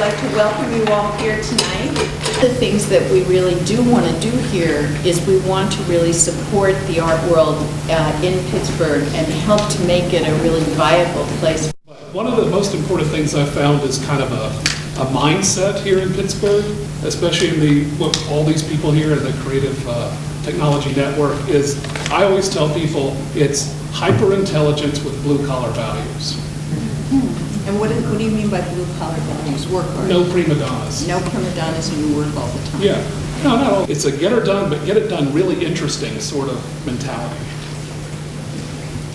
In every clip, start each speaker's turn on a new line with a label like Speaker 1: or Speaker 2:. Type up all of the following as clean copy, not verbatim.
Speaker 1: like to welcome you all here tonight. The things that we really do want to do here is we want to really support the art world in Pittsburgh and help to make it a really viable place.
Speaker 2: One of the most important things I've found is kind of a mindset here in Pittsburgh, especially in what all these people here in the Creative Technology Network is, I always tell people it's hyper-intelligence with blue-collar values.
Speaker 1: And what do you mean by blue-collar values? Work hard?
Speaker 2: No prima donnas.
Speaker 1: No prima donnas and you work all the time?
Speaker 2: Yeah. No, not all. It's a get her done, but get it done really interesting sort of mentality.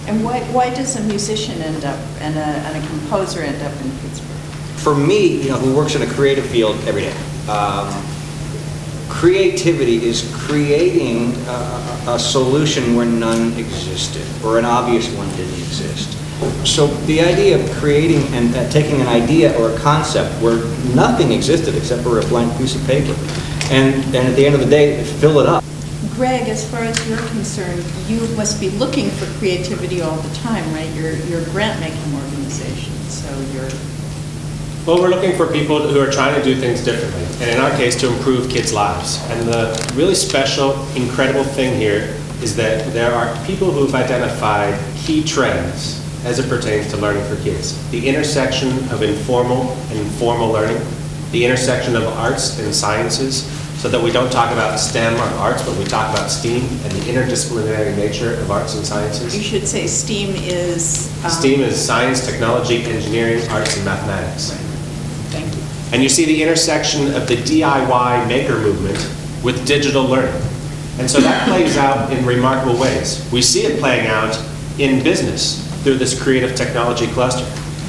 Speaker 1: And why does a musician end up and a composer end up in Pittsburgh?
Speaker 3: For me, who works in a creative field every day, creativity is creating a solution where none existed, or an obvious one didn't exist. So the idea of creating and taking an idea or a concept where nothing existed except for a blank piece of paper, and at the end of the day, fill it up.
Speaker 1: Greg, as far as you're concerned, you must be looking for creativity all the time, right? You're a grant-making organization, so you're...
Speaker 4: Well, we're looking for people who are trying to do things differently, and in our case, to improve kids' lives. And the really special, incredible thing here is that there are people who've identified key trends as it pertains to learning for kids. The intersection of informal and formal learning, the intersection of arts and sciences, so that we don't talk about STEM or arts, but we talk about STEAM and the interdisciplinary nature of arts and sciences.
Speaker 1: You should say STEAM is...
Speaker 4: STEAM is science, technology, engineering, arts, and mathematics.
Speaker 1: Right. Thank you.
Speaker 4: And you see the intersection of the DIY maker movement with digital learning. And so that plays out in remarkable ways. We see it playing out in business through this creative technology cluster.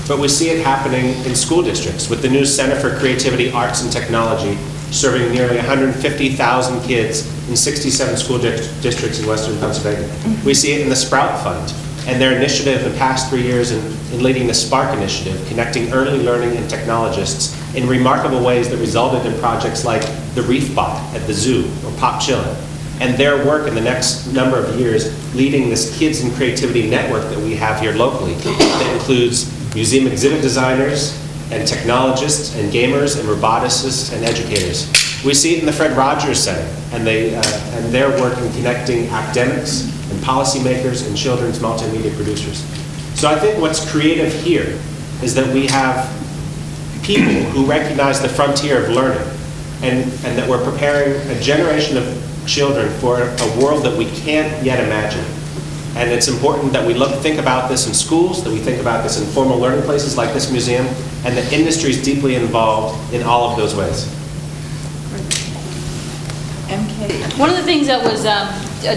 Speaker 4: But we see it happening in school districts with the new Center for Creativity, Arts, and Technology serving nearly 150,000 kids in 67 school districts in Western Pennsylvania. We see it in the Sprout Fund and their initiative in the past 3 years in leading the Spark Initiative, connecting early learning and technologists in remarkable ways that resulted in projects like the Reef Bot at the zoo or Pop Chillin', and their work in the next number of years leading this Kids and Creativity network that we have here locally that includes museum exhibit designers and technologists and gamers and roboticists and educators. We see it in the Fred Rogers Center and their work in connecting academics and policymakers and children's multimedia producers. So I think what's creative here is that we have people who recognize the frontier of learning and that we're preparing a generation of children for a world that we can't yet imagine. And it's important that we think about this in schools, that we think about this in formal learning places like this museum, and that industry is deeply involved in all of those ways.
Speaker 1: MK.
Speaker 5: One of the things that was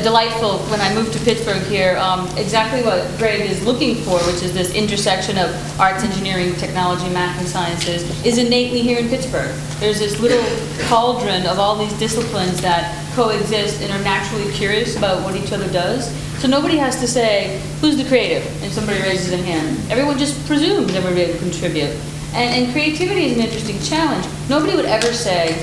Speaker 5: delightful when I moved to Pittsburgh here, exactly what Greg is looking for, which is this intersection of arts, engineering, technology, math, and sciences, is innately here in Pittsburgh. There's this little cauldron of all these disciplines that coexist and are naturally curious about what each other does. So nobody has to say, who's the creative? And somebody raises a hand. Everyone just presumes everybody will contribute. And creativity is an interesting challenge. Nobody would ever say,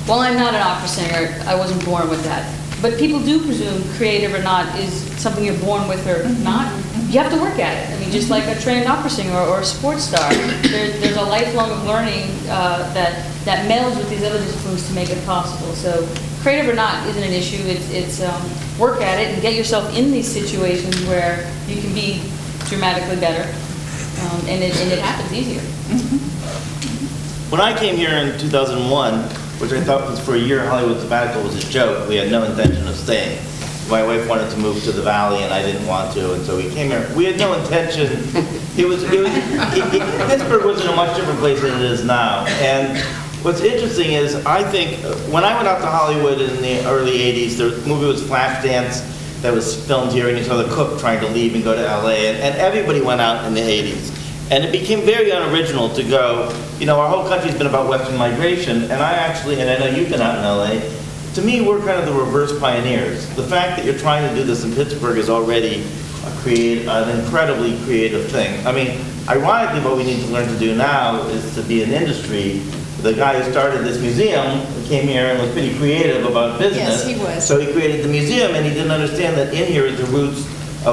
Speaker 5: well, I'm not an opera singer, I wasn't born with that. But people do presume creative or not is something you're born with or not. You have to work at it. I mean, just like a trained opera singer or a sports star, there's a lifelong of learning that melds with these other disciplines to make it possible. So creative or not isn't an issue. It's work at it and get yourself in these situations where you can be dramatically better, and it happens easier.
Speaker 6: When I came here in 2001, which I thought was for a year Hollywood sabbatical was a joke, we had no intention of staying. My wife wanted to move to the Valley and I didn't want to, and so we came here. We had no intention. Pittsburgh was in a much different place than it is now. And what's interesting is, I think, when I went out to Hollywood in the early 80s, the movie was Flashdance that was filmed here, and you saw the cook trying to leave and go to LA, and everybody went out in the 80s. And it became very unoriginal to go, our whole country's been about Western migration, and I know you've been out in LA, to me, we're kind of the reverse pioneers. The fact that you're trying to do this in Pittsburgh is already an incredibly creative thing. I mean, ironically, what we need to learn to do now is to be an industry. The guy who started this museum came here and was pretty creative about business.
Speaker 1: Yes, he was.
Speaker 6: So he created the museum, and he didn't understand that in here is the roots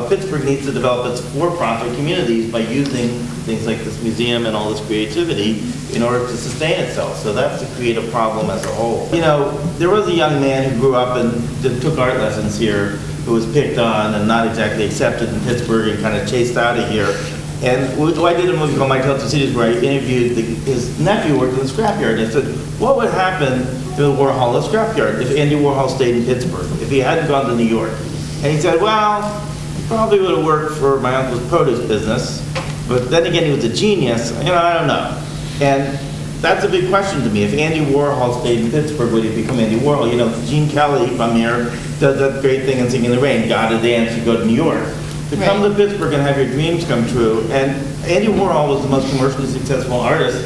Speaker 6: Pittsburgh needs to develop its for-profit communities by using things like this museum and all this creativity in order to sustain itself. So that's a creative problem as a whole. You know, there was a young man who grew up and took art lessons here who was picked on and not exactly accepted in Pittsburgh and kind of chased out of here. And I did a movie called My Tales of Cities where I interviewed his nephew worked in the scrapyard. And I said, what would happen to the Warhol scrapyard if Andy Warhol stayed in Pittsburgh, if he hadn't gone to New York? And he said, well, he probably would have worked for my uncle's produce business. But then again, he was a genius. You know, I don't know. And that's a big question to me. If Andy Warhol stayed in Pittsburgh, would he become Andy Warhol? You know, Gene Kelly from here does that great thing in Singing in the Rain. Gotta dance, you go to New York. To come to Pittsburgh and have your dreams come true. And Andy Warhol was the most commercially successful artist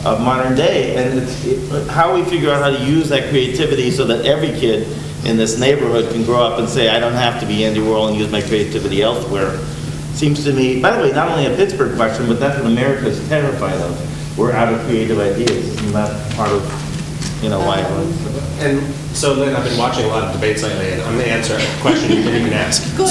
Speaker 6: of modern day. And it's how we figure out how to use that creativity so that every kid in this neighborhood can grow up and say, I don't have to be Andy Warhol and use my creativity elsewhere. Seems to me, by the way, not only a Pittsburgh question, but that's what America is terrified of. We're out of creative ideas. Isn't that part of, you know, why?
Speaker 4: And so, Lynn, I've been watching a lot of debates lately, and I'm going to answer a question you didn't even ask.
Speaker 1: Good.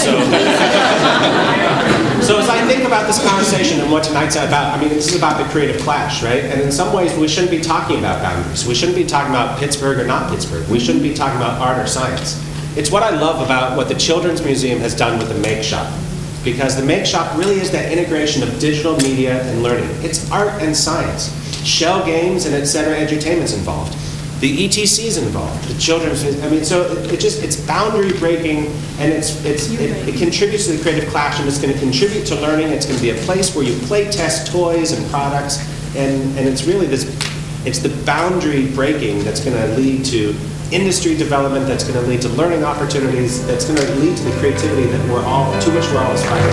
Speaker 4: So as I think about this conversation and what tonight's about, I mean, this is about the creative clash, right? And in some ways, we shouldn't be talking about boundaries. We shouldn't be talking about Pittsburgh or not Pittsburgh. We shouldn't be talking about art or science. It's what I love about what the Children's Museum has done with the Make Shop. Because the Make Shop really is that integration of digital media and learning. It's art and science. Shell games and etc. edutainment's involved. The ETC's involved. The children's, I mean, so it's boundary breaking, and it contributes to the creative clash, and it's going to contribute to learning. It's going to be a place where you play test toys and products, and it's really it's the boundary breaking that's going to lead to industry development, that's going to lead to learning opportunities, that's going to lead to the creativity that we're all aspiring.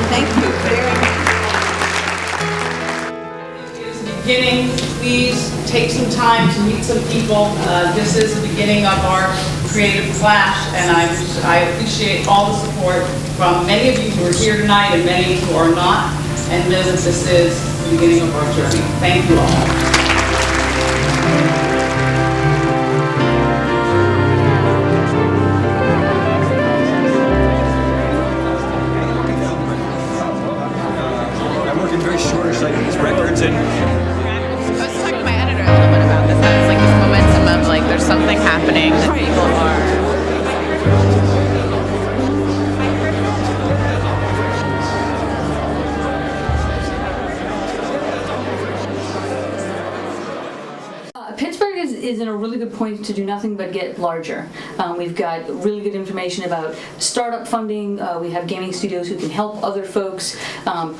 Speaker 1: Thank you very much.
Speaker 7: Beginning, please take some time to meet some people. This is the beginning of our creative clash, and I appreciate all the support from many of you who are here tonight and many who are not, and know that this is the beginning of our journey. Thank you all.
Speaker 5: Pittsburgh is in a really good point to do nothing but get larger. We've got really good information about startup funding. We have gaming studios who can help other folks.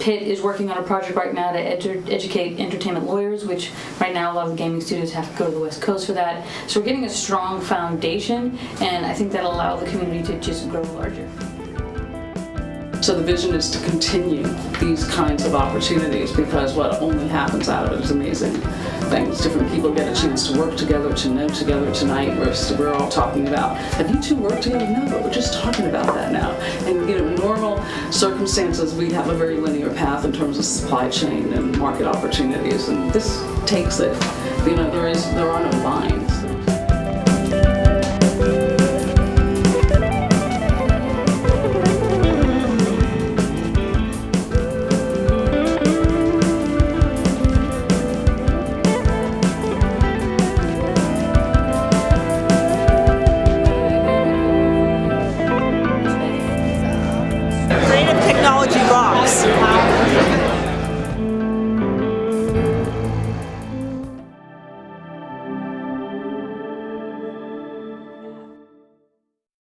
Speaker 5: Pitt is working on a project right now to educate entertainment lawyers, which right now a lot of the gaming studios have to go to the West Coast for that. So we're getting a strong foundation, and I think that'll allow the community to just grow larger.
Speaker 8: So the vision is to continue these kinds of opportunities, because what only happens out of it is amazing things. Different people get a chance to work together, to know together tonight. We're all talking about, have you two worked together? No, but we're just talking about that now. And you know, normal circumstances, we have a very linear path in terms of supply chain and market opportunities, and this takes it. You know, there are no lines.